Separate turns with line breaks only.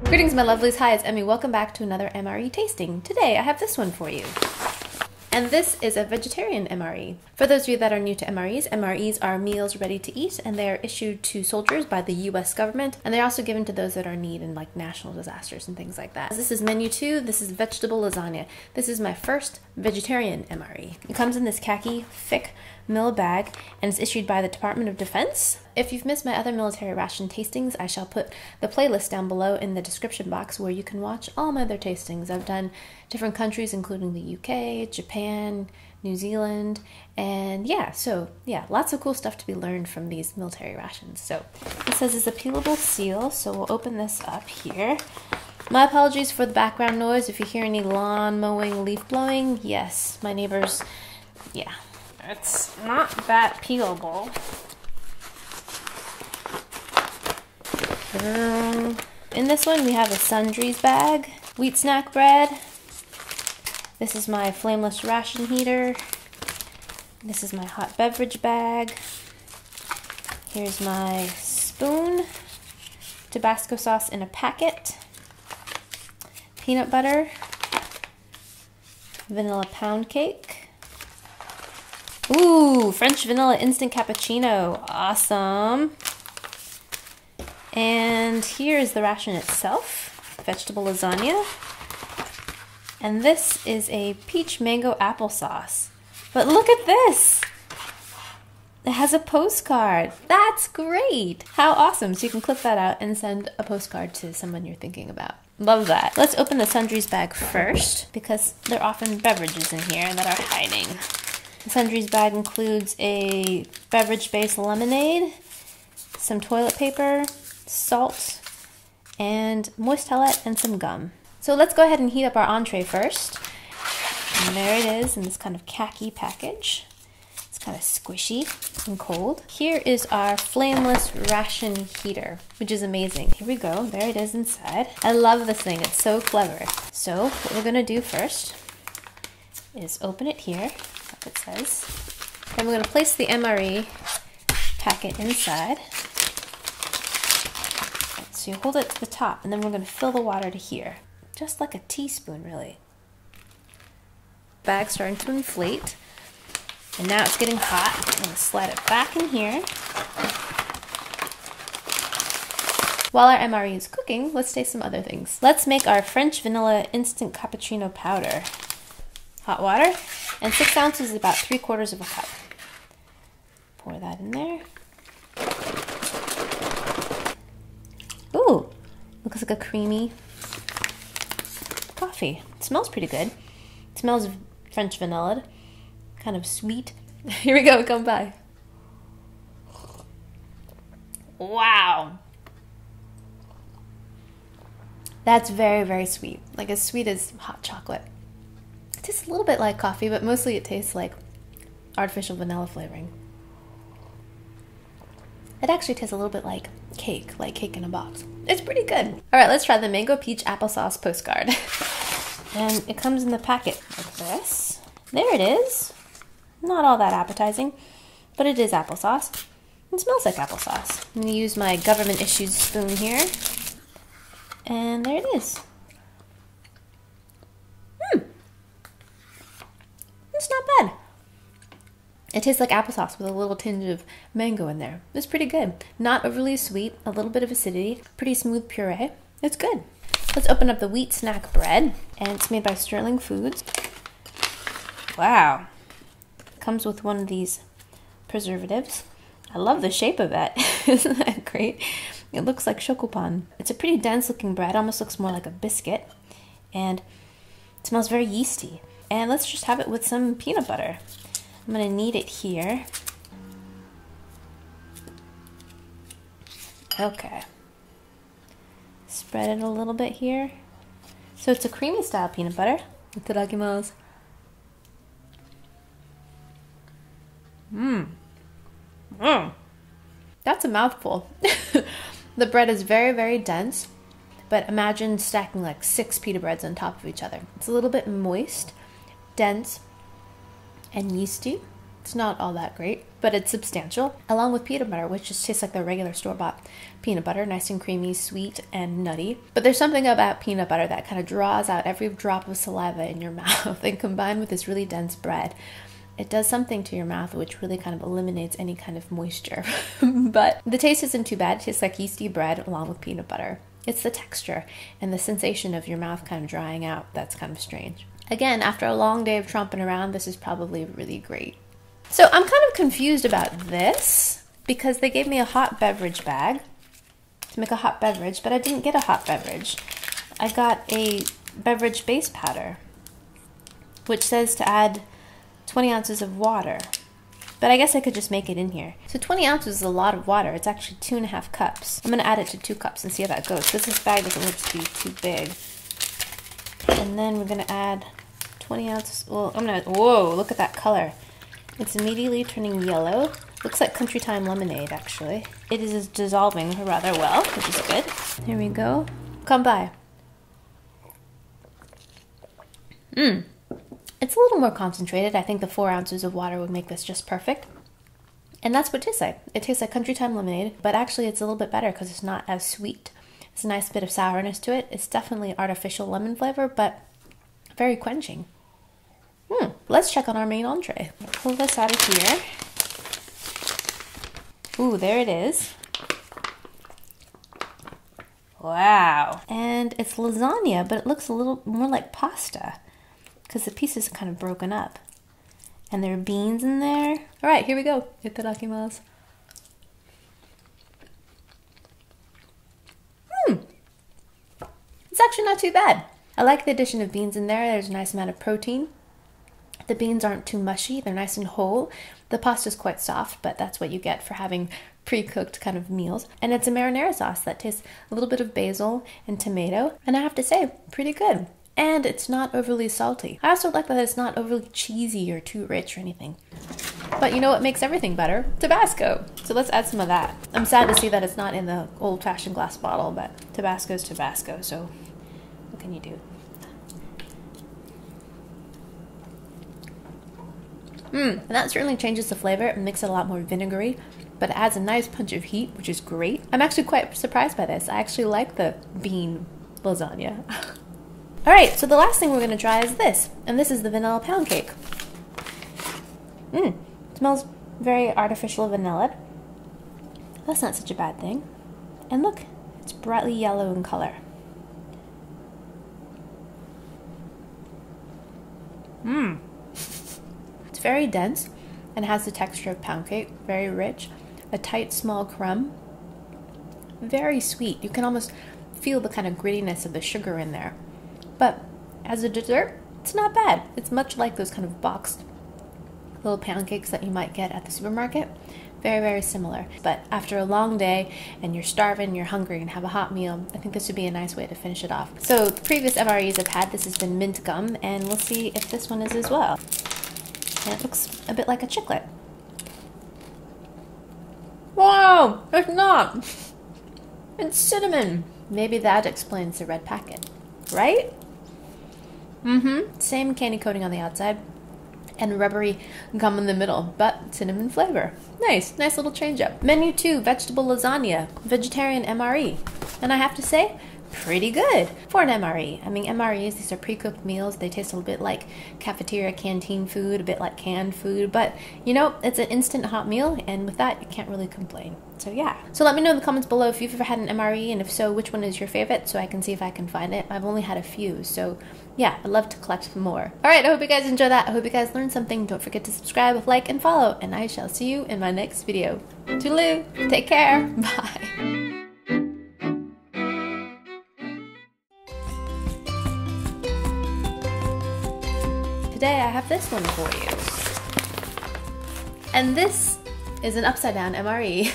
Greetings, my lovelies. Hi, it's Emmy. Welcome back to another MRE tasting. Today, I have this one for you. And this is a vegetarian MRE. For those of you that are new to MREs, MREs are meals ready to eat, and they are issued to soldiers by the US government, and they're also given to those that are in need in like national disasters and things like that. This is menu 2. This is vegetable lasagna. This is my first vegetarian MRE. It comes in this khaki, thick mill bag, and it's issued by the Department of Defense. If you've missed my other military ration tastings, I shall put the playlist down below in the description box where you can watch all my other tastings. I've done different countries, including the UK, Japan, New Zealand, and lots of cool stuff to be learned from these military rations. So it says it's a peelable seal, so we'll open this up here. My apologies for the background noise. If you hear any lawn mowing, leaf blowing, yes, my neighbors, yeah. It's not that peelable. In this one, we have a sundries bag, wheat snack bread. This is my flameless ration heater. This is my hot beverage bag. Here's my spoon, Tabasco sauce in a packet, peanut butter, vanilla pound cake. Ooh, French vanilla instant cappuccino. Awesome. And here's the ration itself, vegetable lasagna. And this is a peach mango applesauce. But look at this. It has a postcard. That's great. How awesome. So you can clip that out and send a postcard to someone you're thinking about. Love that. Let's open the sundries bag first because there are often beverages in here that are hiding. The sundries bag includes a beverage-based lemonade, some toilet paper, salt, and moist towelette, and some gum. So let's go ahead and heat up our entree first. And there it is in this kind of khaki package. It's kind of squishy and cold. Here is our flameless ration heater, which is amazing. Here we go. There it is inside. I love this thing. It's so clever. So what we're going to do first is open it here. It says. Then we're going to place the MRE packet inside. So you hold it to the top, and then we're going to fill the water to here. Just like a teaspoon, really. Bag's starting to inflate. And now it's getting hot. I'm going to slide it back in here. While our MRE is cooking, let's taste some other things. Let's make our French vanilla instant cappuccino powder. Hot water, and 6 ounces is about 3/4 of a cup. Pour that in there. Ooh, looks like a creamy coffee. It smells pretty good. It smells French vanilla, kind of sweet. Here we go, come by. Wow. That's very, very sweet. Like as sweet as hot chocolate. It tastes a little bit like coffee, but mostly it tastes like artificial vanilla flavoring. It actually tastes a little bit like cake in a box. It's pretty good. All right, let's try the mango peach applesauce postcard. And it comes in the packet like this. There it is. Not all that appetizing, but it is applesauce. It smells like applesauce. I'm gonna use my government issued spoon here. And there it is. It's not bad. It tastes like applesauce with a little tinge of mango in there. It's pretty good. Not overly sweet, a little bit of acidity, pretty smooth puree. It's good. Let's open up the wheat snack bread, and it's made by Sterling Foods. Wow. It comes with one of these preservatives. I love the shape of it. Isn't that great? It looks like chocopan. It's a pretty dense looking bread, almost looks more like a biscuit, and it smells very yeasty. And let's just have it with some peanut butter. I'm gonna knead it here. Okay. Spread it a little bit here. So it's a creamy style peanut butter. Itadakimasu. That's a mouthful. The bread is very, very dense, but imagine stacking like 6 pita breads on top of each other. It's a little bit moist, dense, and yeasty. It's not all that great, but it's substantial, along with peanut butter, which just tastes like the regular store-bought peanut butter, nice and creamy, sweet, and nutty. But there's something about peanut butter that kind of draws out every drop of saliva in your mouth, and combined with this really dense bread, it does something to your mouth which really kind of eliminates any kind of moisture. But the taste isn't too bad. It tastes like yeasty bread along with peanut butter. It's the texture and the sensation of your mouth kind of drying out that's kind of strange. Again, after a long day of tromping around, this is probably really great. So I'm kind of confused about this because they gave me a hot beverage bag to make a hot beverage, but I didn't get a hot beverage. I got a beverage base powder, which says to add 20 ounces of water, but I guess I could just make it in here. So 20 ounces is a lot of water. It's actually 2.5 cups. I'm gonna add it to 2 cups and see how that goes, because this bag doesn't look to be too big. And then we're gonna add 20 ounces, well, whoa, look at that color. It's immediately turning yellow. Looks like Country Time lemonade, actually. It is dissolving rather well, which is good. Here we go. Come by. It's a little more concentrated. I think the 4 ounces of water would make this just perfect. And that's what it tastes like. It tastes like Country Time lemonade, but actually it's a little bit better because it's not as sweet. It's a nice bit of sourness to it. It's definitely artificial lemon flavor, but very quenching. Let's check on our main entree. Pull this out of here. Ooh, there it is. Wow. And it's lasagna, but it looks a little more like pasta because the pieces are kind of broken up. And there are beans in there. All right, here we go. Itadakimasu. It's actually not too bad. I like the addition of beans in there. There's a nice amount of protein. The beans aren't too mushy, they're nice and whole. The pasta's quite soft, but that's what you get for having pre-cooked kind of meals. And it's a marinara sauce that tastes a little bit of basil and tomato, and I have to say, pretty good. And it's not overly salty. I also like that it's not overly cheesy or too rich or anything. But you know what makes everything better? Tabasco. So let's add some of that. I'm sad to see that it's not in the old-fashioned glass bottle, but Tabasco is Tabasco, so what can you do? And that certainly changes the flavor and makes it a lot more vinegary, but it adds a nice punch of heat, which is great. I'm actually quite surprised by this. I actually like the bean lasagna. All right, so the last thing we're gonna try is this, and this is the vanilla pound cake. It smells very artificial vanilla. That's not such a bad thing. And look, it's brightly yellow in color. It's very dense and has the texture of pound cake, very rich, a tight small crumb, very sweet. You can almost feel the kind of grittiness of the sugar in there. But as a dessert, it's not bad. It's much like those kind of boxed little pound cakes that you might get at the supermarket. Very, very similar. But after a long day and you're starving, you're hungry and have a hot meal, I think this would be a nice way to finish it off. So the previous MREs I've had, this has been mint gum, and we'll see if this one is as well. And it looks a bit like a chiclet. Wow, it's not. It's cinnamon. Maybe that explains the red packet, right? Same candy coating on the outside and rubbery gum in the middle, but cinnamon flavor. Nice little change up. Menu 2, vegetable lasagna, vegetarian MRE. And I have to say, pretty good for an MRE. I mean, MREs, these are pre-cooked meals. They taste a little bit like cafeteria canteen food, a bit like canned food, but you know, it's an instant hot meal, and with that, you can't really complain. So yeah. So let me know in the comments below if you've ever had an MRE, and if so, which one is your favorite, so I can see if I can find it. I've only had a few, so yeah, I'd love to collect more. All right, I hope you guys enjoyed that. I hope you guys learned something. Don't forget to subscribe, like, and follow, and I shall see you in my next video. Toodaloo, take care, bye. Today I have this one for you. And this is an upside down MRE.